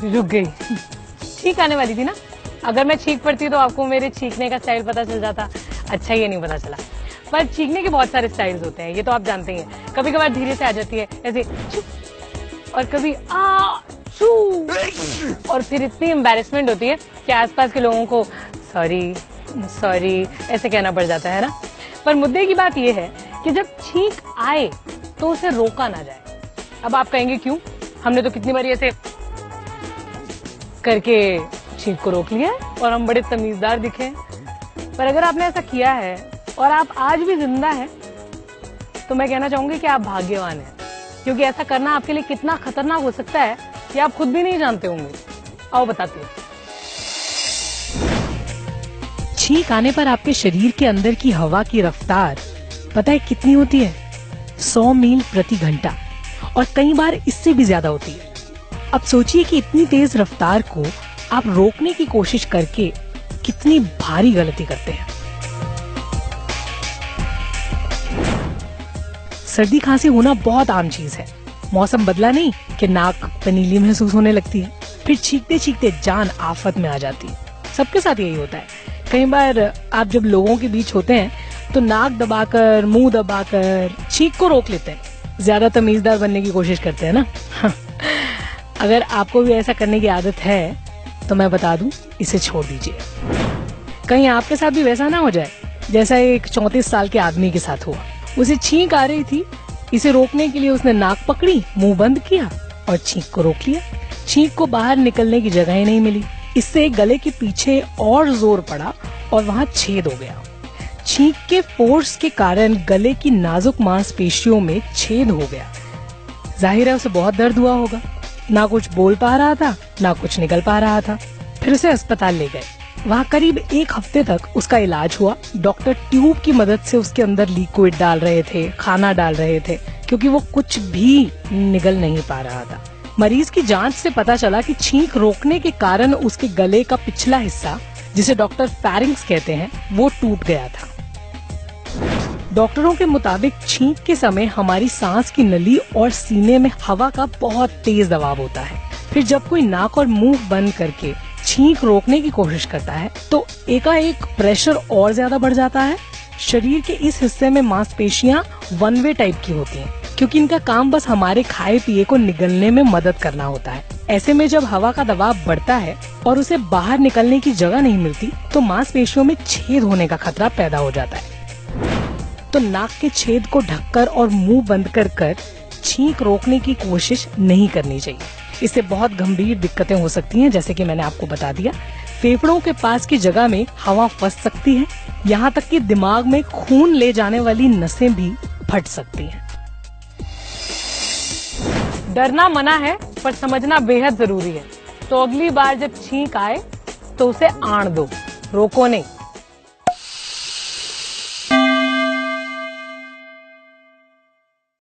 रुक गई। छींक आने वाली थी ना। अगर मैं छींक पड़ती तो आपको मेरे छींकने का स्टाइल पता चल जाता। अच्छा ये नहीं पता चला। पर छींकने के बहुत सारे स्टाइल्स होते हैं, ये तो आप जानते ही हैं। कभी कभार धीरे से आ जाती है ऐसे छू, और कभी आ छू, और फिर इतनी एम्बैरेसमेंट होती है कि आसपास के लोगों को सॉरी सॉरी ऐसे कहना पड़ जाता है ना। पर मुद्दे की बात यह है कि जब छींक आए तो उसे रोका ना जाए। अब आप कहेंगे क्यों? हमने तो कितनी बार ऐसे करके छींक को रोक लिया है और हम बड़े तमीजदार दिखे हैं। पर अगर आपने ऐसा किया है और आप आज भी जिंदा हैं, तो मैं कहना चाहूंगी कि आप भाग्यवान हैं, क्योंकि ऐसा करना आपके लिए कितना खतरनाक हो सकता है कि आप खुद भी नहीं जानते होंगे। आओ बताती हूँ। छींक आने पर आपके शरीर के अंदर की हवा की रफ्तार पता है कितनी होती है? 100 मील प्रति घंटा, और कई बार इससे भी ज्यादा होती है। अब सोचिए कि इतनी तेज रफ्तार को आप रोकने की कोशिश करके कितनी भारी गलती करते हैं। सर्दी खांसी होना बहुत आम चीज है। मौसम बदला नहीं कि नाक पनीली महसूस होने लगती है, फिर छींकते छींकते जान आफत में आ जाती है। सबके साथ यही होता है। कई बार आप जब लोगों के बीच होते हैं तो नाक दबाकर, मुंह दबाकर छींक को रोक लेते हैं। ज्यादा तमीजदार बनने की कोशिश करते हैं ना। अगर आपको भी ऐसा करने की आदत है तो मैं बता दूं, इसे छोड़ दीजिए। कहीं आपके साथ भी वैसा ना हो जाए जैसा एक 34 साल के आदमी के साथ हुआ। उसे छींक आ रही थी, इसे रोकने के लिए उसने नाक पकड़ी, मुंह बंद किया और छींक को रोक लिया। छींक को बाहर निकलने की जगह ही नहीं मिली। इससे गले के पीछे और जोर पड़ा और वहाँ छेद हो गया। छींक के फोर्स के कारण गले की नाजुक मांसपेशियों में छेद हो गया। जाहिर है उसे बहुत दर्द हुआ होगा। ना कुछ बोल पा रहा था, ना कुछ निकल पा रहा था। फिर उसे अस्पताल ले गए। वहाँ करीब 1 हफ्ते तक उसका इलाज हुआ। डॉक्टर ट्यूब की मदद से उसके अंदर लिक्विड डाल रहे थे, खाना डाल रहे थे, क्योंकि वो कुछ भी निगल नहीं पा रहा था। मरीज की जांच से पता चला कि छींक रोकने के कारण उसके गले का पिछला हिस्सा, जिसे डॉक्टर फैरिंग्स कहते हैं, वो टूट गया था। डॉक्टरों के मुताबिक छींक के समय हमारी सांस की नली और सीने में हवा का बहुत तेज दबाव होता है। फिर जब कोई नाक और मुंह बंद करके छींक रोकने की कोशिश करता है तो एकाएक प्रेशर और ज्यादा बढ़ जाता है। शरीर के इस हिस्से में मांसपेशियां वन वे टाइप की होती हैं, क्योंकि इनका काम बस हमारे खाए पिए को निगलने में मदद करना होता है। ऐसे में जब हवा का दबाव बढ़ता है और उसे बाहर निकलने की जगह नहीं मिलती तो मांसपेशियों में छेद होने का खतरा पैदा हो जाता है। तो नाक के छेद को ढककर और मुंह बंद कर छींक रोकने की कोशिश नहीं करनी चाहिए। इससे बहुत गंभीर दिक्कतें हो सकती हैं, जैसे कि मैंने आपको बता दिया। फेफड़ों के पास की जगह में हवा फंस सकती है, यहाँ तक कि दिमाग में खून ले जाने वाली नसें भी फट सकती हैं। डरना मना है, पर समझना बेहद जरूरी है। तो अगली बार जब छींक आए तो उसे आण दो, रोको नहीं।